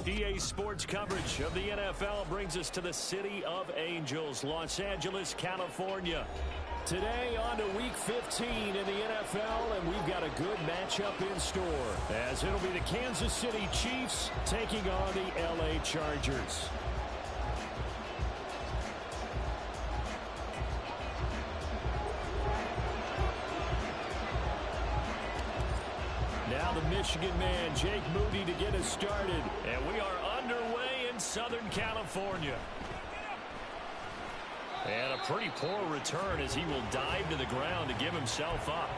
EA Sports coverage of the NFL brings us to the City of Angels, Los Angeles, California. Today on to Week 15 in the NFL, and we've got a good matchup in store, as it'll be the Kansas City Chiefs taking on the LA Chargers. Now the Michigan man, Jake Moody, to get us started. And we are underway in Southern California. And a pretty poor return as he will dive to the ground to give himself up.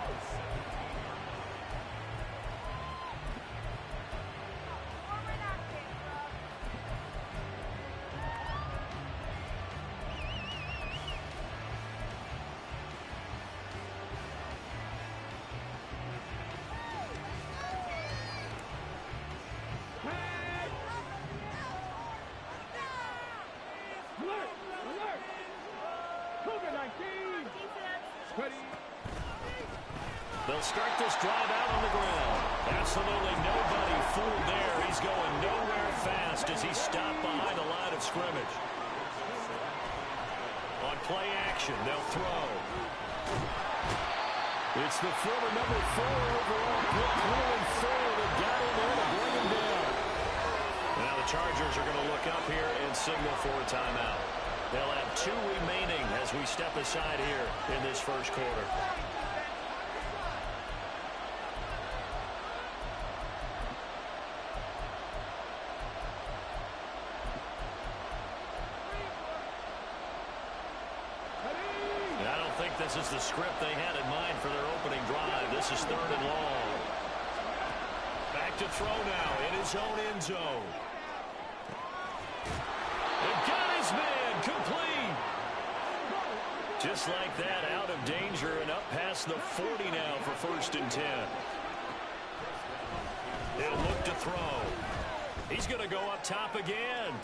They'll start this drive out on the ground. Absolutely nobody fooled there. He's going nowhere fast as he's stopped behind the line of scrimmage. On play action, they'll throw. It's the former number 4 overall pick, Cleveland Ford, that got in there to bring him down. Now the Chargers are going to look up here and signal for a timeout. They'll have 2 remaining as we step aside here in this first quarter. This is the script they had in mind for their opening drive. This is 3rd and long. Back to throw now in his own end zone. And got his man complete. Just like that, out of danger and up past the 40 now for 1st and 10. He'll look to throw. He's going to go up top again.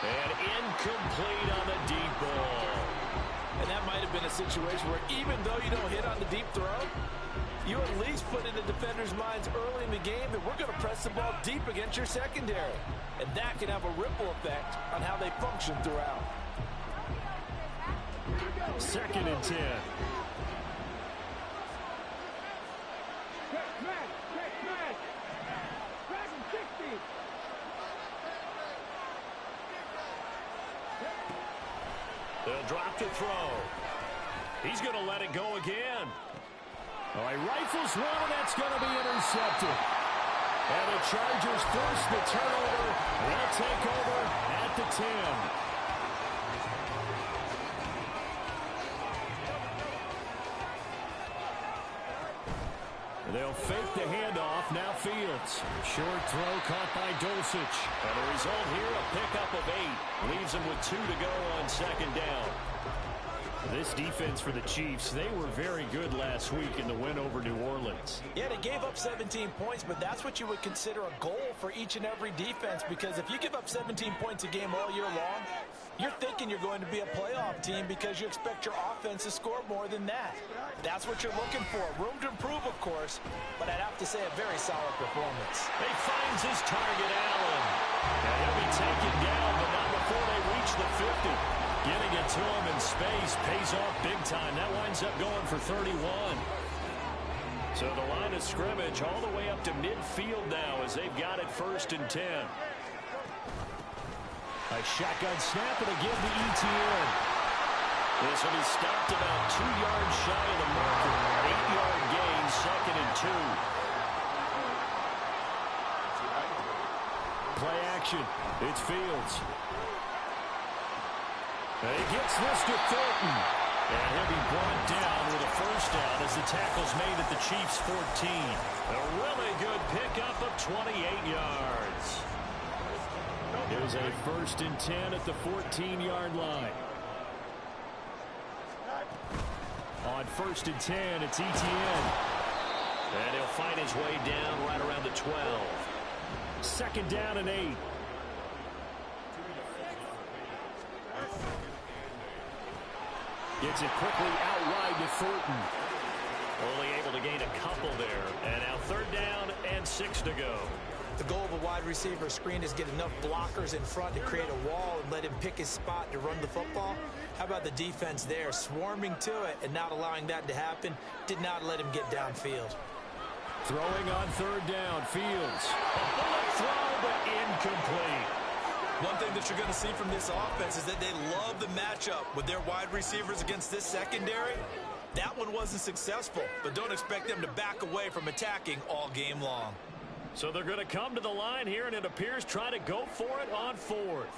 And incomplete on the deep ball. And that might have been a situation where even though you don't hit on the deep throw, you at least put in the defenders' minds early in the game that we're going to press the ball deep against your secondary. And that can have a ripple effect on how they function throughout. 2nd and 10. They'll drop to throw. He's going to let it go again. All right, rifles one, and that's going to be intercepted. And the Chargers force the turnover. They'll take over at the 10. They'll fake the handoff. Now Fields. Short throw caught by Dulcich. And the result here, a pickup of 8. Leaves them with 2 to go on 2nd down. This defense for the Chiefs, they were very good last week in the win over New Orleans. Yeah, they gave up 17 points, but that's what you would consider a goal for each and every defense, because if you give up 17 points a game all year long, you're thinking you're going to be a playoff team because you expect your offense to score more than that. That's what you're looking for. Room to improve, of course, but I'd have to say a very solid performance. He finds his target, Allen. And he'll be taken down, but not before they reach the 50. Getting it to him in space pays off big time. That winds up going for 31. So the line of scrimmage all the way up to midfield now as they've got it 1st and 10. A shotgun snap and again to ETN. This will be stopped about 2 yards shy of the marker. 8-yard gain, 2nd and 2. Play action. It's Fields. And he gets this to Thornton. And he'll be brought down with a 1st down as the tackle's made at the Chiefs' 14. A really good pickup of 28 yards. It was a 1st and 10 at the 14-yard line. On 1st and 10, it's ETN. And he'll find his way down right around the 12. 2nd down and 8. Gets it quickly out wide to Thornton. Only able to gain a couple there. And now 3rd down and 6 to go. The goal of a wide receiver screen is get enough blockers in front to create a wall and let him pick his spot to run the football. How about the defense there, swarming to it and not allowing that to happen? Did not let him get downfield. Throwing on third down, Fields. A bullet throw, but incomplete. One thing that you're going to see from this offense is that they love the matchup with their wide receivers against this secondary. That one wasn't successful, but don't expect them to back away from attacking all game long. So they're going to come to the line here, and it appears try to go for it on fourth.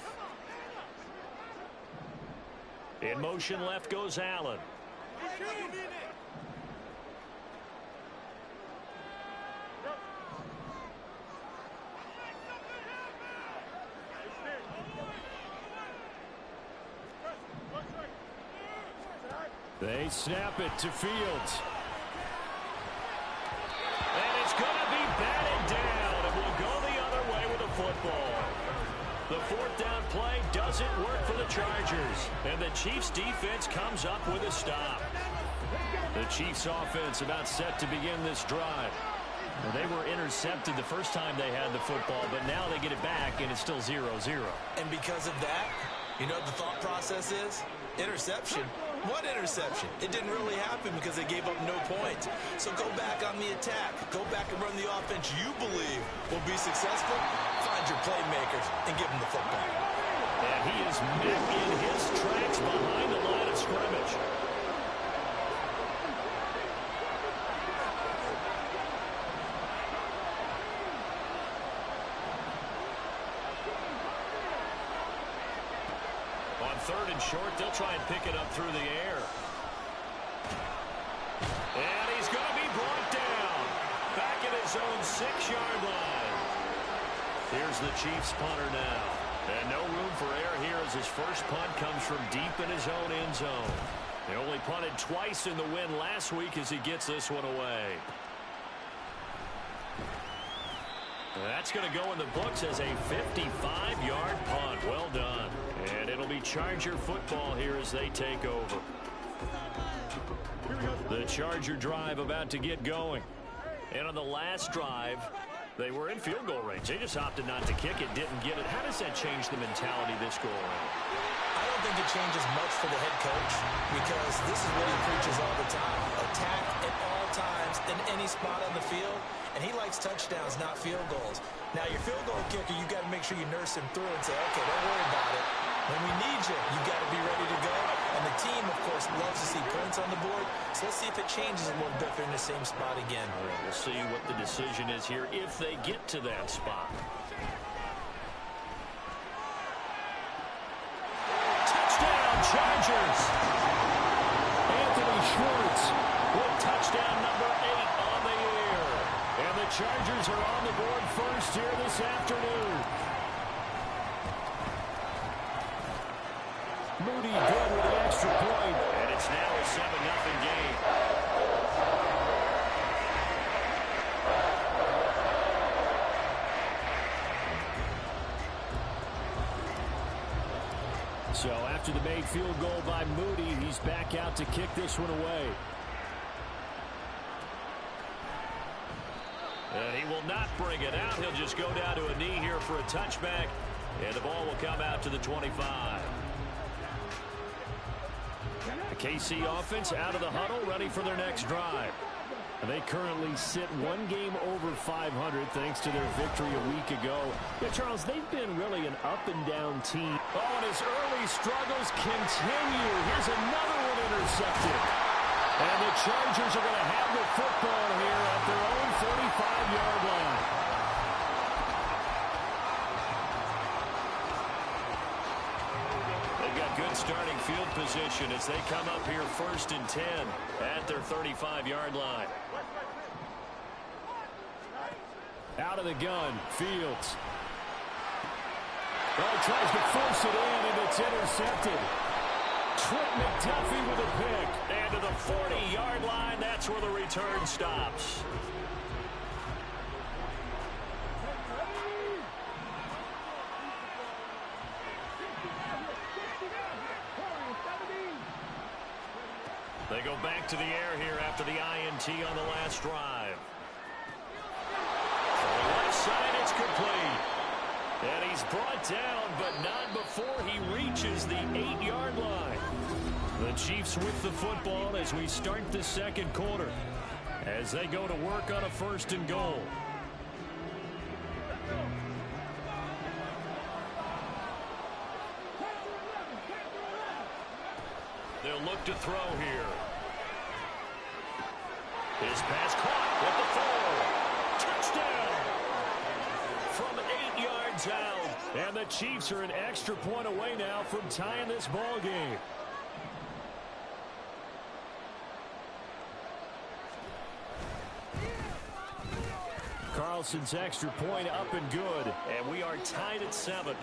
In motion left goes Allen. They snap it to Fields. And it's going to be batted down, and will go the other way with the football. The fourth down play doesn't work for the Chargers, and the Chiefs defense comes up with a stop. The Chiefs offense about set to begin this drive. Well, they were intercepted the first time they had the football, but now they get it back, and it's still 0-0. And because of that, you know what the thought process is? Interception. What interception? It didn't really happen because they gave up no points. So go back on the attack. Go back and run the offense you believe will be successful. Find your playmakers and give them the football. And he is met in his tracks behind the line of scrimmage. Third and short, they'll try and pick it up through the air. And he's going to be brought down. Back at his own 6-yard line. Here's the Chiefs punter now. And no room for error here as his first punt comes from deep in his own end zone. They only punted twice in the win last week as he gets this one away. That's going to go in the books as a 55-yard punt. Well done. And it'll be Charger football here as they take over. The Charger drive about to get going. And on the last drive, they were in field goal range. They just opted not to kick it, didn't get it. How does that change the mentality this go around? I don't think it changes much for the head coach because this is what he preaches all the time. Attack at all times in any spot on the field. And he likes touchdowns, not field goals. Now, your field goal kicker, you got to make sure you nurse him through and say, okay, don't worry about it. When we need you, you got to be ready to go. And the team, of course, loves to see points on the board. So let's see if it changes a little bit if they're in the same spot again. All right, we'll see what the decision is here if they get to that spot. Touchdown, Chargers! Anthony Schwartz with touchdown number 8 on the year. And the Chargers are on the board first here this afternoon. Moody good with the extra point. And it's now a 7-0 game. So after the made field goal by Moody, he's back out to kick this one away. And he will not bring it out. He'll just go down to a knee here for a touchback. And the ball will come out to the 25. The KC offense out of the huddle, ready for their next drive. And they currently sit one game over 500 thanks to their victory a week ago. Yeah, Charles, they've been really an up-and-down team. Oh, and his early struggles continue. Here's another one intercepted. And the Chargers are going to have the football here at their own 45-yard line. They've got good starting field position as they come up here 1st and 10 at their 35-yard line. Out of the gun, Fields. Oh, tries to force it in, and it's intercepted. Trent McDuffie with a pick. And to the 40-yard line, that's where the return stops. They go back to the air here after the INT on the last drive. Left side, it's complete. He's brought down, but not before he reaches the 8-yard line. The Chiefs with the football as we start the second quarter, as they go to work on a 1st and goal. They'll look to throw here. His pass caught with the 4. Touchdown! From 8 yards out. And the Chiefs are an extra point away now from tying this ball game. Carlson's extra point up and good. And we are tied at 7.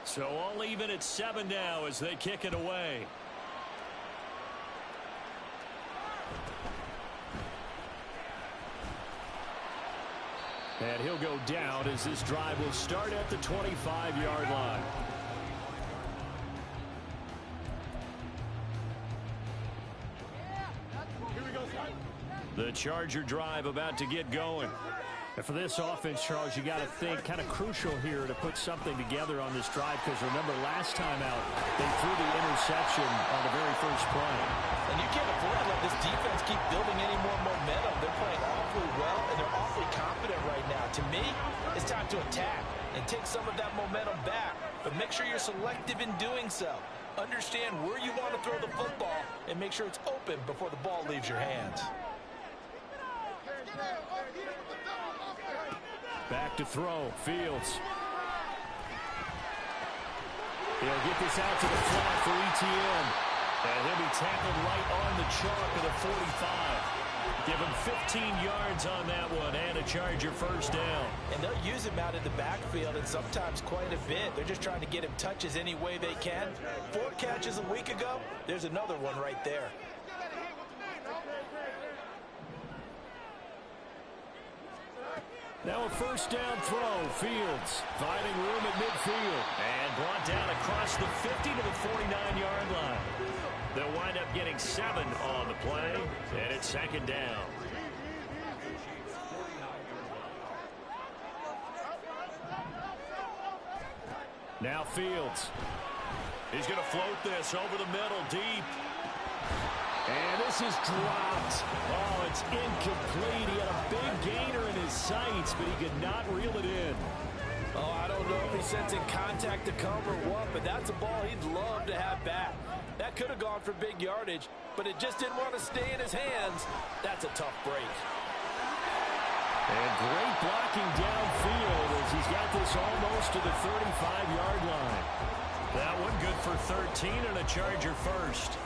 So all even at 7 now as they kick it away. And he'll go down as this drive will start at the 25-yard line. The Charger drive about to get going. And for this offense, Charles, you got to think kind of crucial here to put something together on this drive, because remember last time out they threw the interception on the very first play. And you can't afford to let this defense keep building any more momentum. They're playing awfully well, and they're awfully confident right now. To me, it's time to attack and take some of that momentum back, but make sure you're selective in doing so. Understand where you want to throw the football and make sure it's open before the ball leaves your hands. Back to throw, Fields. He'll get this out to the flat for Etienne. And he'll be tackled right on the chalk of the 45. Give him 15 yards on that one and a Charger 1st down. And they'll use him out in the backfield, and sometimes quite a bit. They're just trying to get him touches any way they can. 4 catches a week ago, there's another one right there. Now a 1st down throw. Fields finding room at midfield. And brought down across the 50 to the 49-yard line. They'll wind up getting 7 on the play. And it's 2nd down. Now Fields. He's going to float this over the middle deep. And this is dropped. Oh, it's incomplete. He had a big gainer in his sights, but he could not reel it in. Oh, I don't know if he's sensing contact to come or what, but that's a ball he'd love to have back. That could have gone for big yardage, but it just didn't want to stay in his hands. That's a tough break. And great blocking downfield as he's got this almost to the 35-yard line. That one good for 13 and a Charger 1st.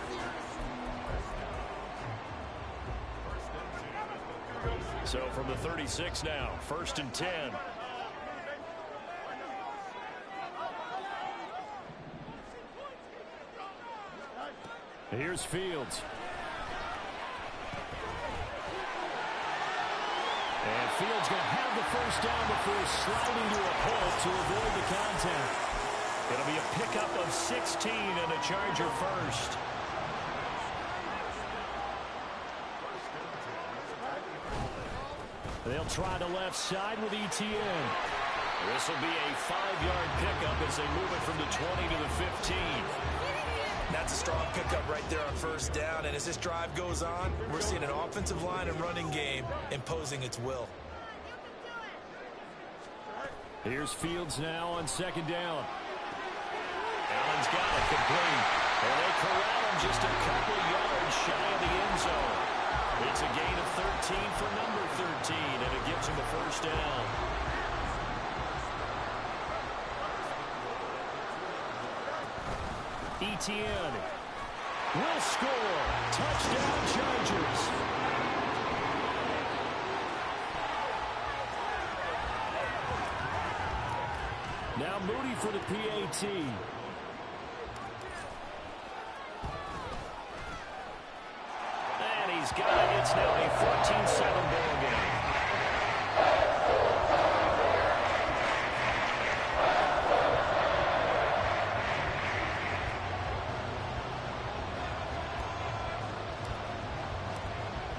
So from the 36 now, 1st and 10. Here's Fields. And Fields going to have the 1st down before sliding to a halt to avoid the contact. It'll be a pickup of 16 and a Charger 1st. They'll try the left side with Etienne. This will be a 5-yard pickup as they move it from the 20 to the 15. That's a strong pickup right there on 1st down. And as this drive goes on, we're seeing an offensive line and running game imposing its will. Here's Fields now on 2nd down. Allen's got it complete. And they corral him just a couple yards shy of the end zone. It's a gain of 13 for number 13, and it gives him a 1st down. Etienne will score. Touchdown, Chargers. Now Moody for the PAT. He's got it. It's now a 14-7 ball game.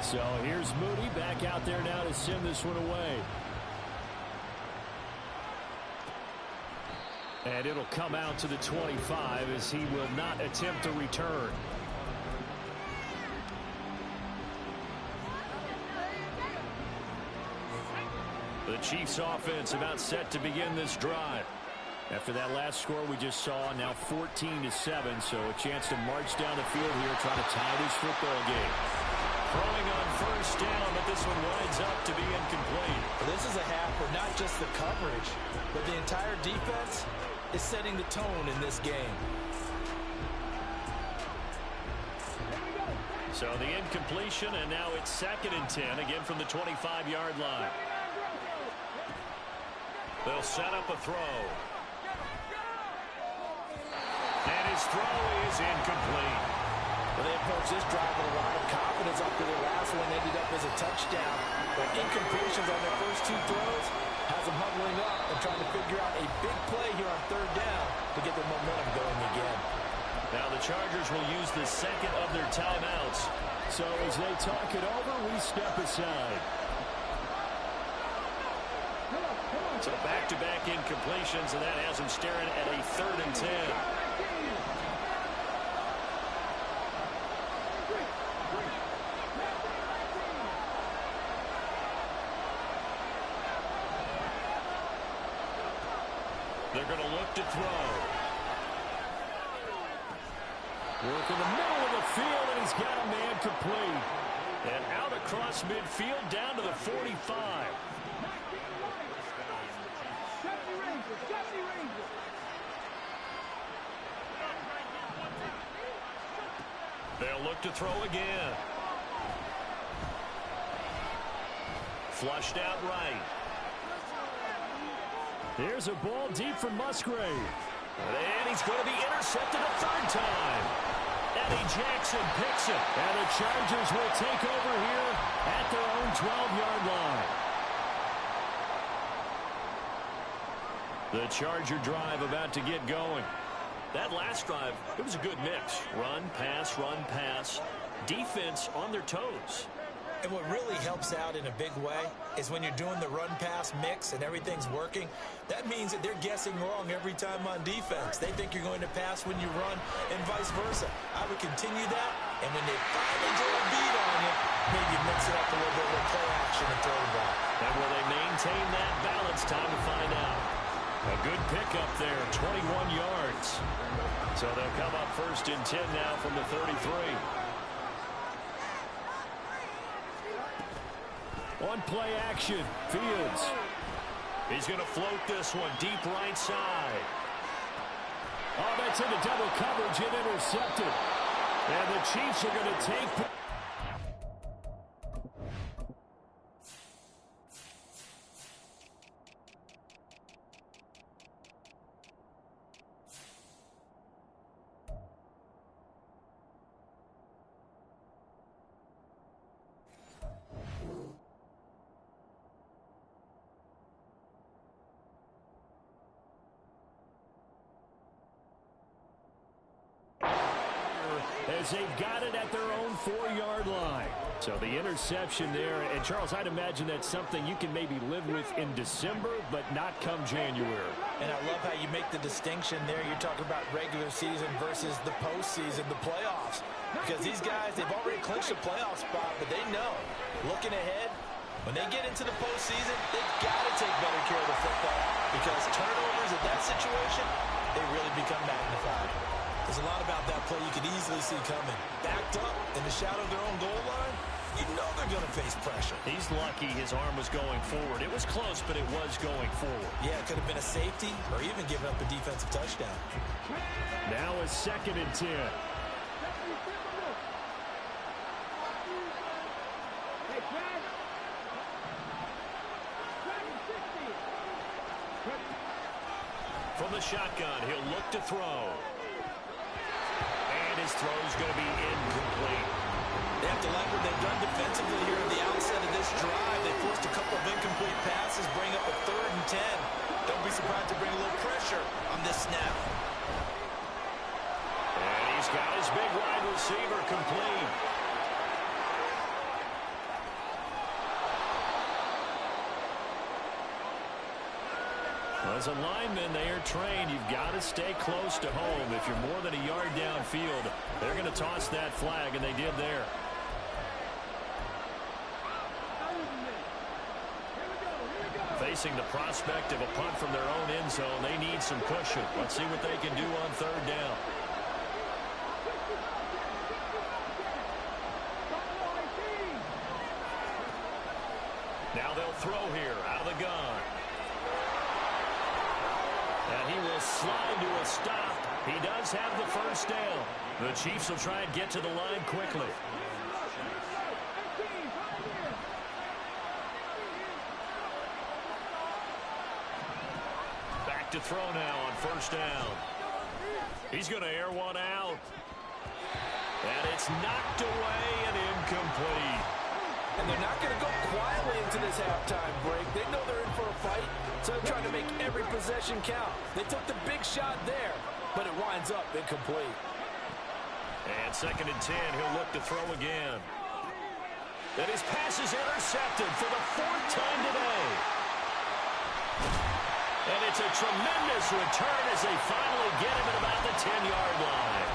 So here's Moody back out there now to send this one away. And it'll come out to the 25 as he will not attempt a return. The Chiefs offense about set to begin this drive. After that last score we just saw, now 14-7, so a chance to march down the field here, trying to tie this football game. Throwing on first down, but this one winds up to be incomplete. This is a half where not just the coverage, but the entire defense is setting the tone in this game. So the incompletion, and now it's 2nd and 10, again from the 25-yard line. They'll set up a throw. And his throw is incomplete. Well, they approached this drive with a lot of confidence after their last one ended up as a touchdown. But incompletions on their first 2 throws has them huddling up and trying to figure out a big play here on 3rd down to get their momentum going again. Now the Chargers will use the 2nd of their timeouts. So as they talk it over, we step aside. So back-to-back incompletions, and that has them staring at a 3rd and 10. They're going to look to throw. Work in the middle of the field, and he's got a man complete. And out across midfield down to the 45. They'll look to throw again. Flushed out right. Here's a ball deep from Musgrave. And he's going to be intercepted a 3rd time. Eddie Jackson picks it. And the Chargers will take over here at their own 12-yard line. The Charger drive about to get going. That last drive, it was a good mix. Run, pass, defense on their toes. And what really helps out in a big way is when you're doing the run-pass mix and everything's working, that means that they're guessing wrong every time on defense. They think you're going to pass when you run and vice versa. I would continue that, and when they finally get a beat on you, maybe mix it up a little bit with play action and throw the ball. And will they maintain that balance? Time to find out. A good pickup there, 21 yards. So they'll come up 1st and 10 now from the 33. On play action, Fields. He's going to float this one deep right side. Oh, that's into double coverage and intercepted. And the Chiefs are going to take... as they've got it at their own 4-yard line. So the interception there, and Charles, I'd imagine that's something you can maybe live with in December, but not come January. And I love how you make the distinction there. You're talking about regular season versus the postseason, the playoffs. Because these guys, they've already clinched a playoff spot, but they know, looking ahead, when they get into the postseason, they've got to take better care of the football because turnovers in that situation, they really become magnified. There's a lot about that play you could easily see coming. Backed up in the shadow of their own goal line, you know they're going to face pressure. He's lucky his arm was going forward. It was close, but it was going forward. Yeah, it could have been a safety or even given up a defensive touchdown. Now a 2nd and 10. From the shotgun, he'll look to throw. And his throw's going to be incomplete. They have to like what they've done defensively here at the outset of this drive. They forced a couple of incomplete passes, bring up a 3rd and 10. Don't be surprised to bring a little pressure on this snap. And he's got his big wide receiver complete. As a lineman, they are trained. You've got to stay close to home. If you're more than a yard downfield, they're going to toss that flag, and they did there. Facing the prospect of a punt from their own end zone, they need some cushion. Let's see what they can do on third down. Now they'll throw here out of the gun. And he will slide to a stop. He does have the first down. The Chiefs will try and get to the line quickly. Back to throw now on first down. He's going to air one out. And it's knocked away and incomplete. And they're not going to go quietly into this halftime break. They know they're in for a fight, so they're trying to make every possession count. They took the big shot there, but it winds up incomplete. And 2nd and 10, he'll look to throw again. And his pass is intercepted for the 4th time today. And it's a tremendous return as they finally get him at about the 10-yard line.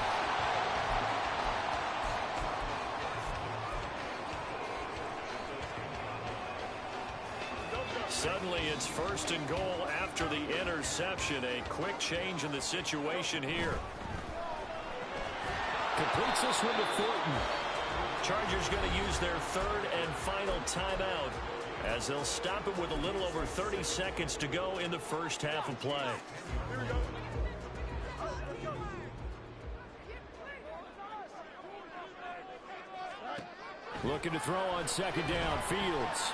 Suddenly it's 1st and goal after the interception. A quick change in the situation here. Completes this one to Thornton. Chargers going to use their 3rd and final timeout as they'll stop it with a little over 30 seconds to go in the first half of play. Looking to throw on 2nd down. Fields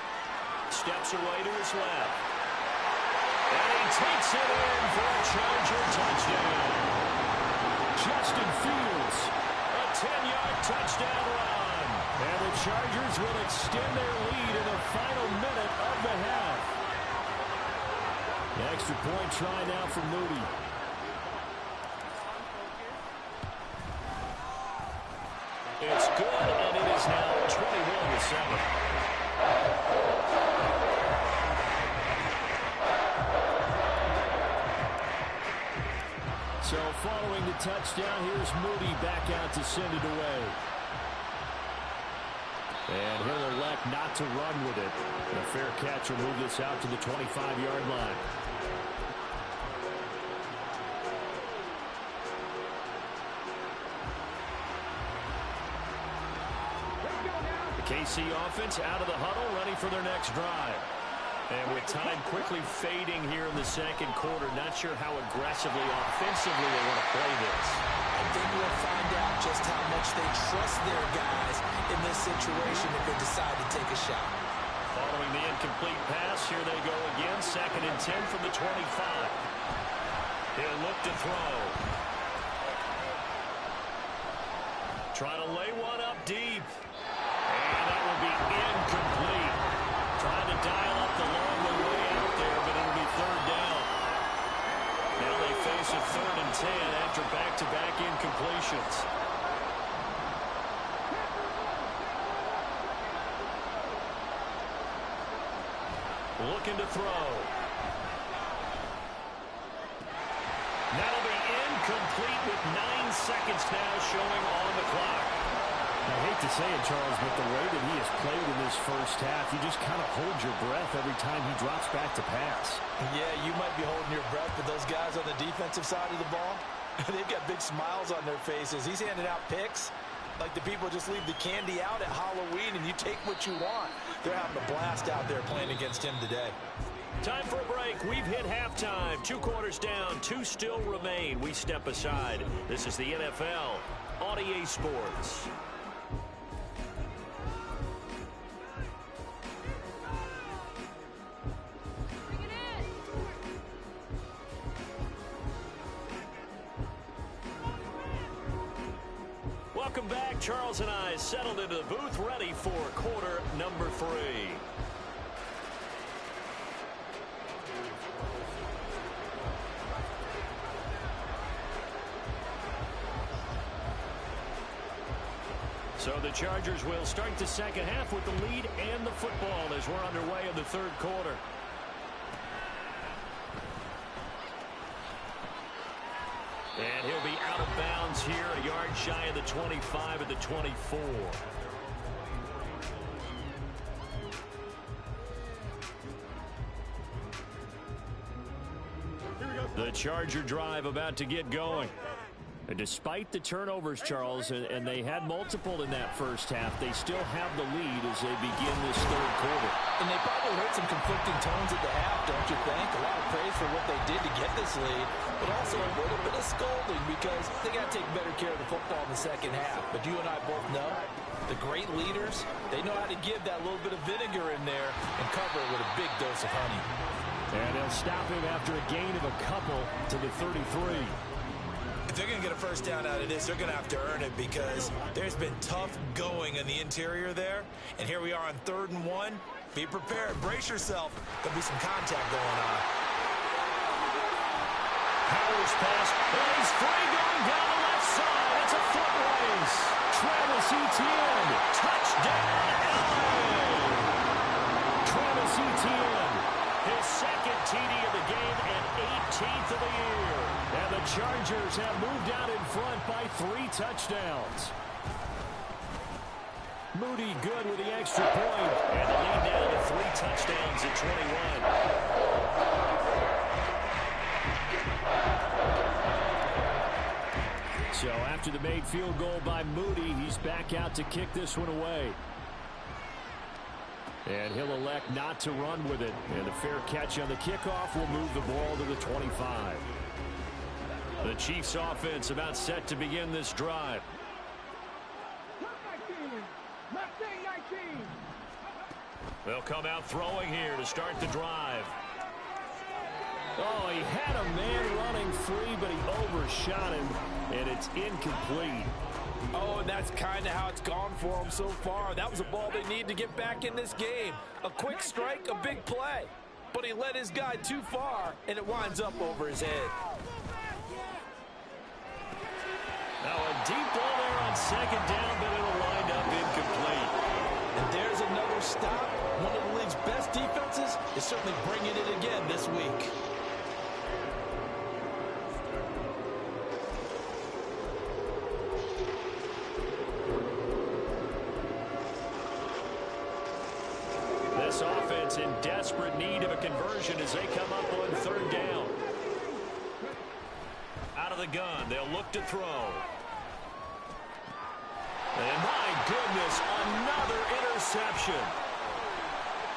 steps away to his left. And he takes it in for a Charger touchdown. Justin Fields, a 10-yard touchdown run. And the Chargers will extend their lead in the final minute of the half. The extra point try now for Moody. It's good, and it is now 21-7. So following the touchdown, here's Moody back out to send it away. And he'll elect not to run with it. And a fair catch will move this out to the 25-yard line. The KC offense out of the huddle, ready for their next drive. And with time quickly fading here in the 2nd quarter, not sure how aggressively, offensively they want to play this. I think we'll find out just how much they trust their guys in this situation if they decide to take a shot. Following the incomplete pass, here they go again. 2nd and 10 from the 25. He'll look to throw. Trying to lay one up deep. And that will be incomplete. Trying to dial up the long way out there, but it'll be 3rd down. Now they face a 3rd and 10 after back-to-back incompletions. Looking to throw. That'll be incomplete with 9 seconds now showing on the clock. I hate to say it, Charles, but the way that he has played in this first half, you just kind of hold your breath every time he drops back to pass. Yeah, you might be holding your breath, but those guys on the defensive side of the ball, they've got big smiles on their faces. He's handing out picks like the people just leave the candy out at Halloween and you take what you want. They're having a blast out there playing against him today. Time for a break. We've hit halftime. 2 quarters down, 2 still remain. We step aside. This is the NFL on EA Sports. Welcome back. Charles and I settled into the booth, ready for quarter number 3. So the Chargers will start the second half with the lead and the football as we're underway in the 3rd quarter. here, a yard shy of the 25 at the 24. The Charger drive about to get going. And despite the turnovers, Charles, and they had multiple in that first half, they still have the lead as they begin this third quarter. And they probably heard some conflicting tones at the half, don't you think? A lot of praise for what they did to get this lead, but also a little bit of scolding because they got to take better care of the football in the second half. But you and I both know the great leaders, they know how to give that little bit of vinegar in there and cover it with a big dose of honey. And they'll stop him after a gain of a couple to the 33. If they're going to get a first down out of this, they're going to have to earn it because there's been tough going in the interior there. And here we are on 3rd and 1. Be prepared. Brace yourself. There'll be some contact going on. Powers pass. Oh, he's free going down the left side. It's a foot race. Travis Etienne. Touchdown, LA. Travis Etienne. His second TD of the game and 18th of the year. And the Chargers have moved out in front by 3 touchdowns. Moody good with the extra point. And the lead down to 3 touchdowns at 21. So after the made field goal by Moody, he's back out to kick this one away. And he'll elect not to run with it. And a fair catch on the kickoff will move the ball to the 25. The Chiefs offense about set to begin this drive. They'll come out throwing here to start the drive. Oh, he had a man running free, but he overshot him, and it's incomplete. Oh, and that's kind of how it's gone for them so far. That was a ball they need to get back in this game. A quick strike, a big play. But he led his guy too far, and it winds up over his head. Now a deep ball there on 2nd down, but it'll wind up incomplete. And there's another stop. One of the league's best defenses is certainly bringing it again this week. This offense in desperate need of a conversion as they come up on 3rd down. Out of the gun, they'll look to throw. And my goodness, another interception.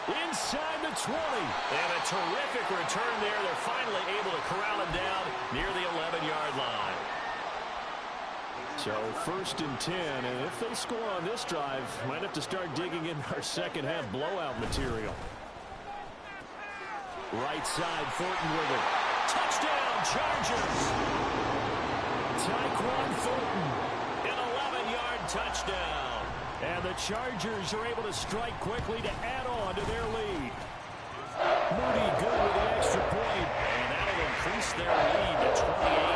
Inside the 20. And a terrific return there. They're finally able to corral him down near the 11-yard line. So 1st and 10, and if they score on this drive, might have to start digging in our second half blowout material. Right side, Thornton with it. Touchdown, Chargers. Tyquan Thornton. An 11-yard touchdown. And the Chargers are able to strike quickly to add on to their lead. Moody good with the extra point. And that'll increase their lead to 28.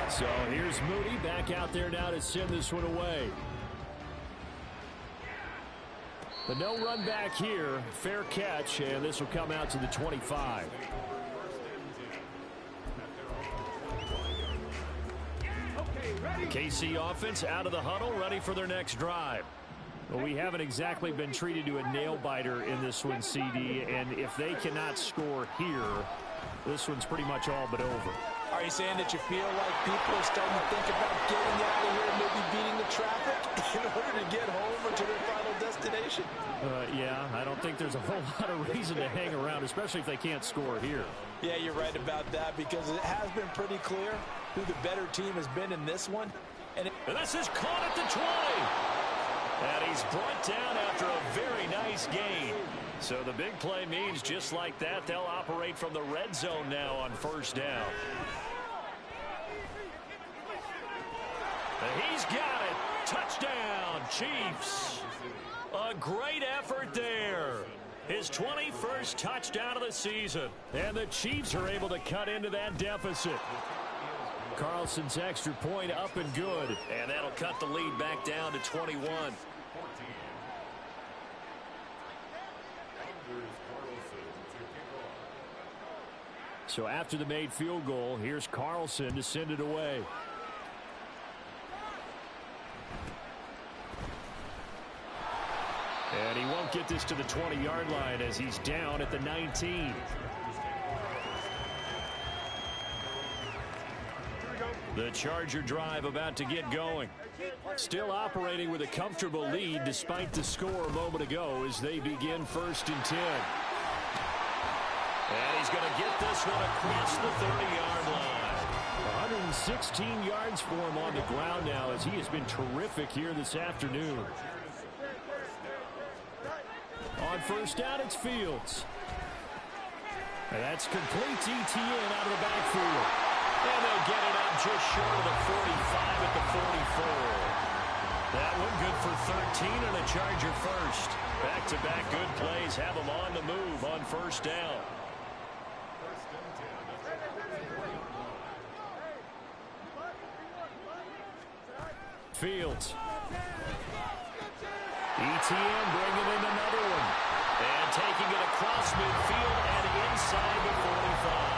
So here's Moody back out there now to send this one away. But no run back here. Fair catch, and this will come out to the 25. KC offense out of the huddle, ready for their next drive. Well, we haven't exactly been treated to a nail-biter in this one, CD, and if they cannot score here, this one's pretty much all but over. Are you saying that you feel like people are starting to think about getting out of here and maybe beating the traffic in order to get home or to their final destination? Yeah, I don't think there's a whole lot of reason to hang around, especially if they can't score here. Yeah, you're right about that because it has been pretty clear who the better team has been in this one. And this is caught at the 20. And he's brought down after a very nice gain. So the big play means just like that, they'll operate from the red zone now on 1st down. And he's got it. Touchdown, Chiefs. A great effort there. His 21st touchdown of the season. And the Chiefs are able to cut into that deficit. Carlson's extra point up and good. And that'll cut the lead back down to 21. So after the made field goal, here's Carlson to send it away. And he won't get this to the 20-yard line as he's down at the 19. The Charger drive about to get going. Still operating with a comfortable lead despite the score a moment ago as they begin 1st and 10. And he's going to get this one across the 30-yard line. 116 yards for him on the ground now as he has been terrific here this afternoon. On 1st down, it's Fields. And that's complete to Etienne out of the backfield. And they'll get it up just short of the 45 at the 44. That one good for 13 and a Charger first. Back-to-back good plays have them on the move on 1st down. Fields. Etienne bringing in another one. And taking it across midfield and inside the 45.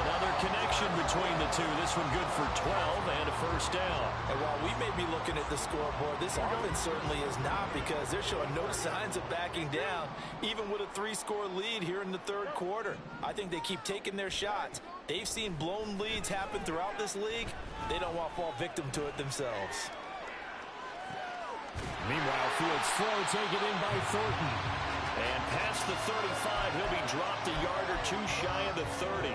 Another connection between the two. This one good for 12 and a 1st down. And while we may be looking at the scoreboard, this offense certainly is not, because they're showing no signs of backing down, even with a 3-score lead here in the 3rd quarter. I think they keep taking their shots. They've seen blown leads happen throughout this league. They don't want to fall victim to it themselves. Meanwhile, Fields throw taken in by Thornton. And past the 35, he'll be dropped a yard or two shy of the 30.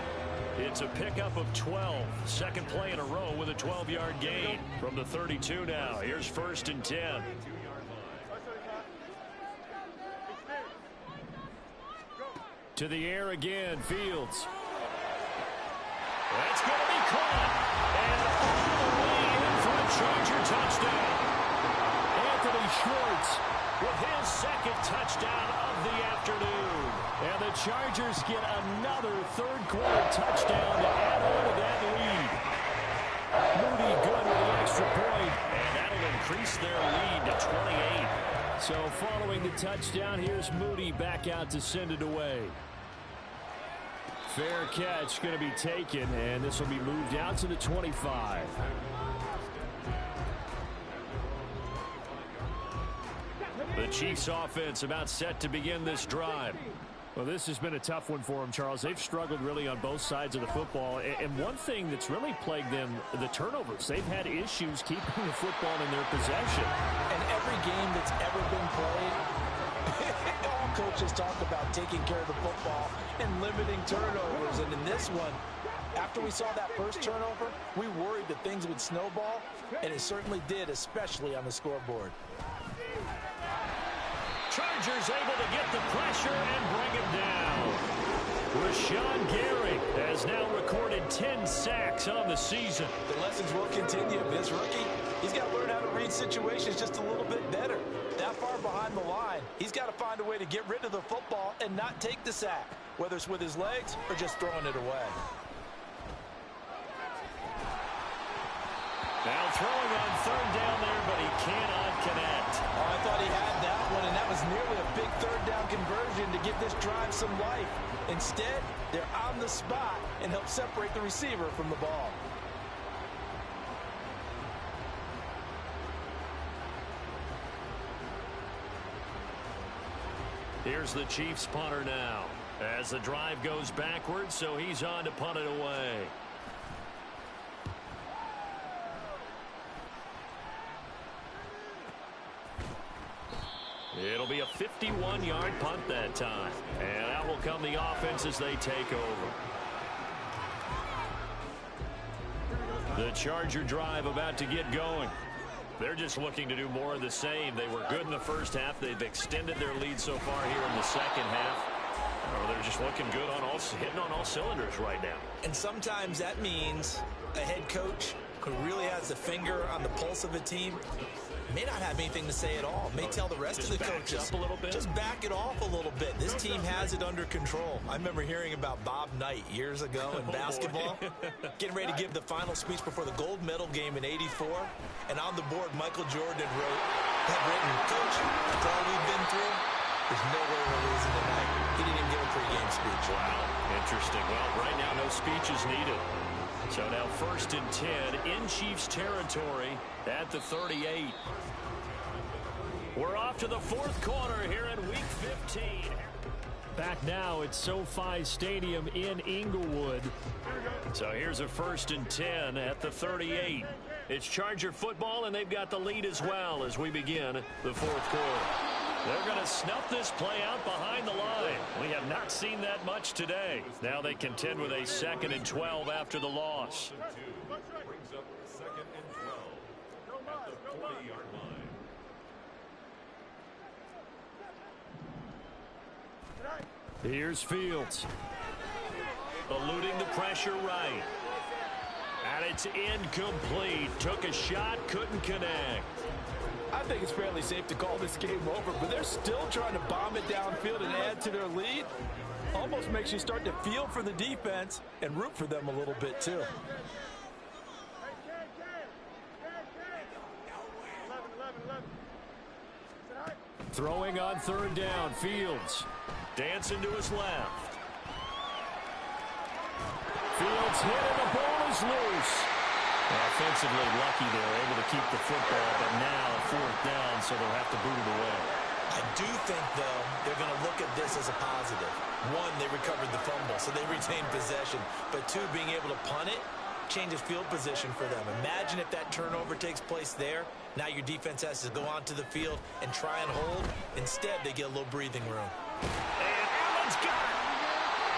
It's a pickup of 12. Second play in a row with a 12-yard gain from the 32 now. Here's 1st and 10. To the air again, Fields. That's going to be caught. And all the way in for a Charger touchdown. Anthony Schwartz with his 2nd touchdown of the afternoon. And the Chargers get another 3rd quarter touchdown to add on to that lead. Moody good with the extra point. And that'll increase their lead to 28. So following the touchdown, here's Moody back out to send it away. Fair catch going to be taken, and this will be moved out to the 25. The Chiefs offense about set to begin this drive. Well, this has been a tough one for them, Charles. They've struggled really on both sides of the football. And one thing that's really plagued them, the turnovers. They've had issues keeping the football in their possession. And every game that's ever been played, all coaches talk about taking care of the football and limiting turnovers. And in this one, after we saw that first turnover, we worried that things would snowball, and it certainly did, especially on the scoreboard. Chargers able to get the pressure and bring him down. Rashawn Gary has now recorded 10 sacks on the season. The lessons will continue. This rookie, he's got to learn how to read situations just a little bit better. That far behind the line, he's got to find a way to get rid of the football and not take the sack, whether it's with his legs or just throwing it away. Now throwing on 3rd down there, but he cannot connect. Oh, I thought he had that one, and that was nearly a big 3rd down conversion to give this drive some life. Instead, they're on the spot and help separate the receiver from the ball. Here's the Chiefs punter now as the drive goes backwards, so he's on to punt it away. It'll be a 51-yard punt that time. And out will come the offense as they take over. The Charger drive about to get going. They're just looking to do more of the same. They were good in the first half. They've extended their lead so far here in the second half. They're just looking good on hitting on all cylinders right now. And sometimes that means a head coach who really has the finger on the pulse of a team may not have anything to say at all. May tell the rest of the coaches, up a little bit. Just back it off a little bit. This team has it under control. I remember hearing about Bob Knight years ago in basketball, getting ready to give the final speech before the gold medal game in '84. And on the board, Michael Jordan had written, "Coach, after all we've been through, There's no way we're losing tonight. He didn't even give a pregame speech. Wow, interesting. Well, right now, no speech is needed. So now 1st and 10 in Chiefs territory at the 38. We're off to the 4th quarter here in Week 15. Back now at SoFi Stadium in Inglewood. So here's a 1st and 10 at the 38. It's Charger football, and they've got the lead as well as we begin the 4th quarter. They're going to snuff this play out behind the line. We have not seen that much today. Now they contend with a 2nd and 12 after the loss. Brings up 2nd and 12 at the 40-yard line. Here's Fields. Eluding the pressure right. And it's incomplete. Took a shot, couldn't connect. I think it's fairly safe to call this game over, but they're still trying to bomb it downfield and add to their lead. Almost makes you start to feel for the defense and root for them a little bit, too. Throwing on 3rd down, Fields. Dancing to his left. Fields hit and the ball is loose. Offensively lucky they're able to keep the football, but now 4th down, so they'll have to boot it away. I do think, though, they're going to look at this as a positive. 1, they recovered the fumble, so they retained possession. But 2, being able to punt it changes field position for them. Imagine if that turnover takes place there. Now your defense has to go onto the field and try and hold. Instead, they get a little breathing room. And Allen's got it.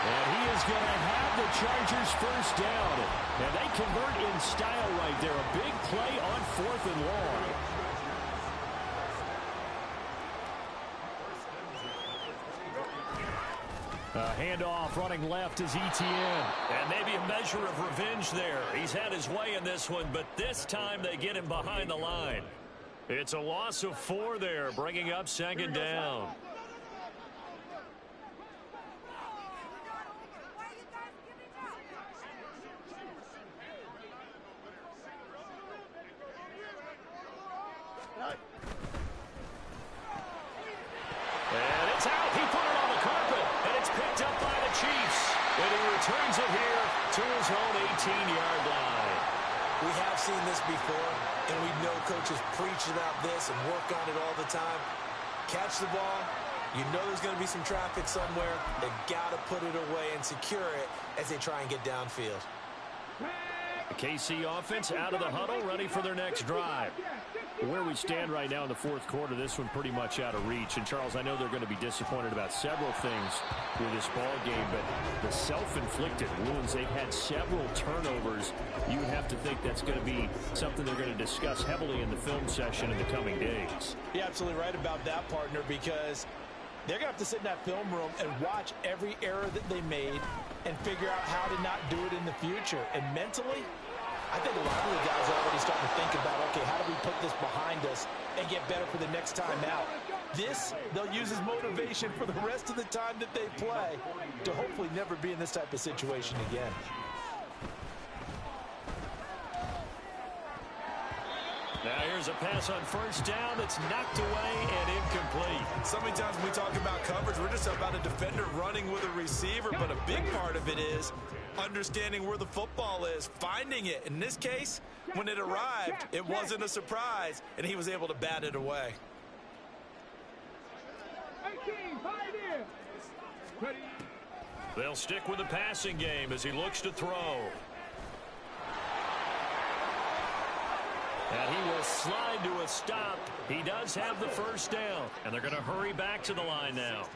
And he is going to have the Chargers 1st down. And they convert in style right there. A big play on 4th and long. A handoff running left is Etienne. And maybe a measure of revenge there. He's had his way in this one, but this time they get him behind the line. It's a loss of 4 there, bringing up 2nd down. And it's out. He put it on the carpet, and it's picked up by the Chiefs. And he returns it here to his own 18-yard line. We have seen this before, and we know coaches preach about this and work on it all the time. Catch the ball. You know there's going to be some traffic somewhere. They've got to put it away and secure it as they try and get downfield. The KC offense out of the huddle, ready for their next drive. Where we stand right now in the 4th quarter, this one pretty much out of reach. And, Charles, I know they're going to be disappointed about several things with this ball game, but the self-inflicted wounds, they've had several turnovers. You would have to think that's going to be something they're going to discuss heavily in the film session in the coming days. You're absolutely right about that, partner, because they're going to have to sit in that film room and watch every error that they made and figure out how to not do it in the future. And mentally, I think a lot of the guys are already starting to think about, okay, how do we put this behind us and get better for the next time out? This, they'll use as motivation for the rest of the time that they play to hopefully never be in this type of situation again. Now here's a pass on 1st down that's knocked away and incomplete. So many times when we talk about coverage, we're just about a defender running with a receiver, but a big part of it is understanding where the football is, finding it. In this case, when it arrived, it wasn't a surprise, and he was able to bat it away. They'll stick with the passing game as he looks to throw. And he will slide to a stop. He does have the 1st down, and they're going to hurry back to the line now.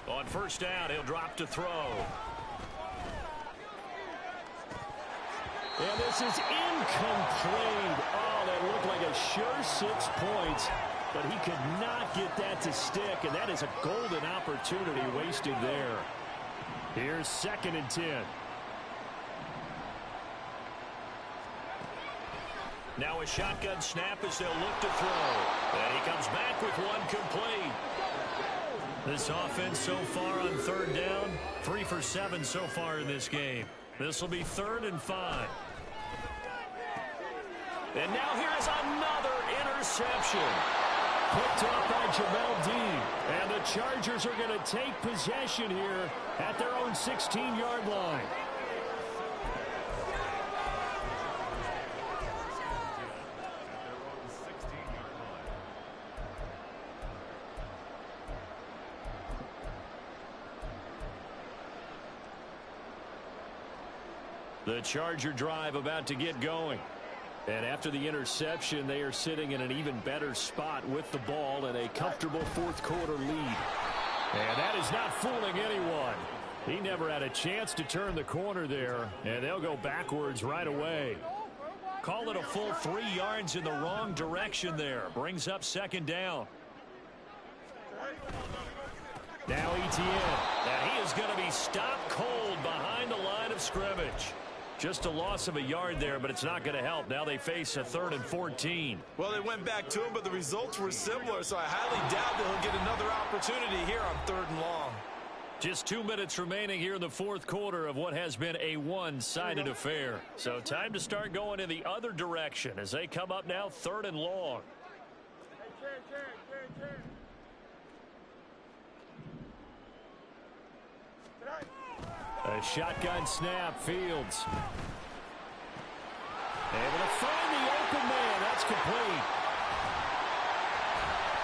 On 1st down, he'll drop to throw. And this is incomplete. Oh, that looked like a sure 6 points. But he could not get that to stick, and that is a golden opportunity wasted there. Here's 2nd and 10. Now a shotgun snap as they'll look to throw. And he comes back with one complete. This offense so far on 3rd down, 3 for 7 so far in this game. This will be 3rd and 5. And now here is another interception. Picked up by Jamel Dean. And the Chargers are going to take possession here at their own 16-yard line. The Charger drive about to get going. And after the interception, they are sitting in an even better spot with the ball and a comfortable fourth-quarter lead. And that is not fooling anyone. He never had a chance to turn the corner there, and they'll go backwards right away. Call it a full 3 yards in the wrong direction there. Brings up 2nd down. Now Etienne. And he is going to be stopped cold behind the line of scrimmage. Just a loss of a yard there, but it's not going to help. Now they face a 3rd and 14. Well, they went back to him, but the results were similar, so I highly doubt that he'll get another opportunity here on 3rd and long. Just 2 minutes remaining here in the fourth quarter of what has been a one-sided affair. So time to start going in the other direction as they come up now 3rd and long. A shotgun snap, Fields. Able to find the open man. That's complete.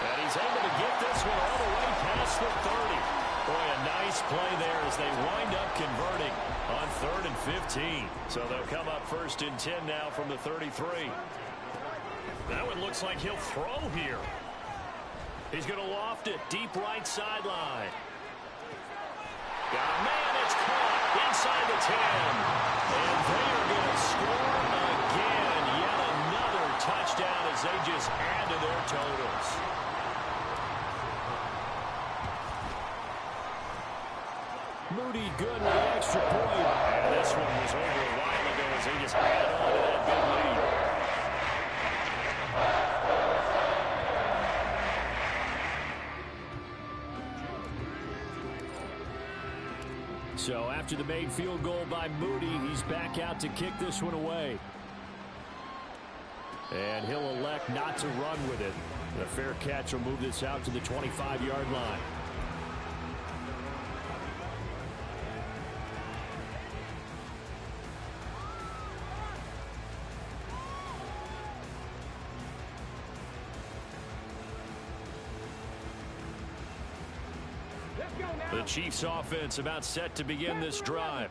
And he's able to get this one all the way past the 30. Boy, a nice play there as they wind up converting on 3rd and 15. So they'll come up 1st and 10 now from the 33. That one looks like he'll throw here. He's going to loft it deep right sideline. Got a man, it's caught inside the 10. And they are going to score again. Yet another touchdown as they just add to their totals. Moody good with the extra point. And this one was over a while ago as they just added on to that big lead. So after the made field goal by Moody, he's back out to kick this one away. And he'll elect not to run with it. The fair catch will move this out to the 25-yard line. The Chiefs offense about set to begin this drive.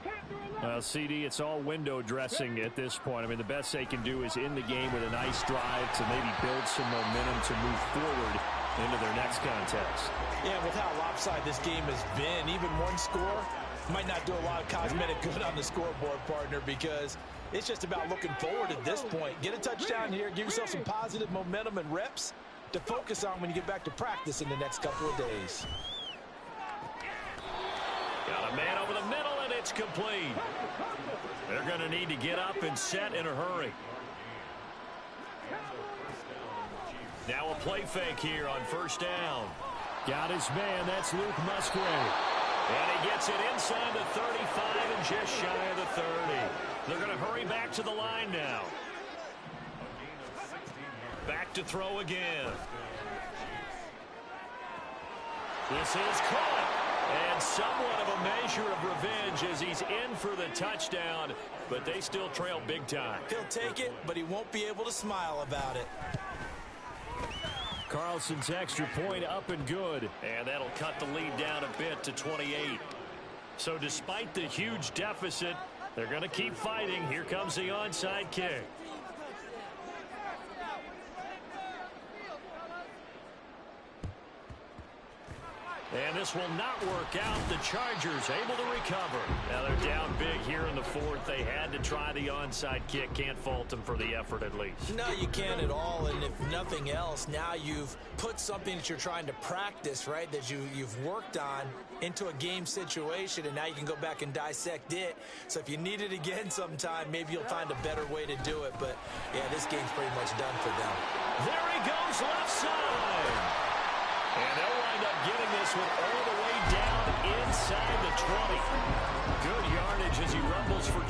Well, CD, it's all window dressing at this point. I mean, the best they can do is in the game with a nice drive to maybe build some momentum to move forward into their next contest. Yeah, with how lopsided this game has been, even one score might not do a lot of cosmetic good on the scoreboard, partner, because it's just about looking forward at this point. Get a touchdown here, give yourself some positive momentum and reps to focus on when you get back to practice in the next couple of days. Got a man over the middle, and it's complete. They're going to need to get up and set in a hurry. Now a play fake here on 1st down. Got his man. That's Luke Musgrave. And he gets it inside the 35 and just shy of the 30. They're going to hurry back to the line now. Back to throw again. This is caught. And somewhat of a measure of revenge as he's in for the touchdown, but they still trail big time. He'll take it, but he won't be able to smile about it. Carlson's extra point up and good, and that'll cut the lead down a bit to 28. So despite the huge deficit, they're going to keep fighting. Here comes the onside kick. And this will not work out. The Chargers able to recover. Now they're down big here in the fourth. They had to try the onside kick. Can't fault them for the effort at least. No, you can't at all. And if nothing else, now you've put something that you're trying to practice, right, that you've worked on into a game situation, and now you can go back and dissect it. So if you need it again sometime, maybe you'll find a better way to do it. But, yeah, this game's pretty much done for them. There he goes left side. And they'll wind up getting this one all the way down inside the 20. Good yardage as he rumbles for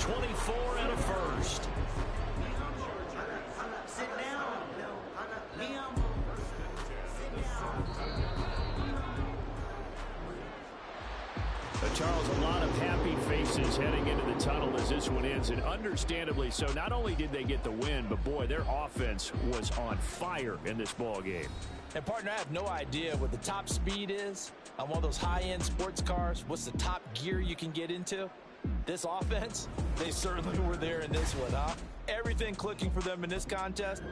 voices heading into the tunnel as this one ends, and understandably so. Not only did they get the win, but boy, their offense was on fire in this ball game. And partner, I have no idea what the top speed is on one of those high-end sports cars. What's the top gear you can get into? This offense, they certainly were there in this one, huh? Everything clicking for them in this contest.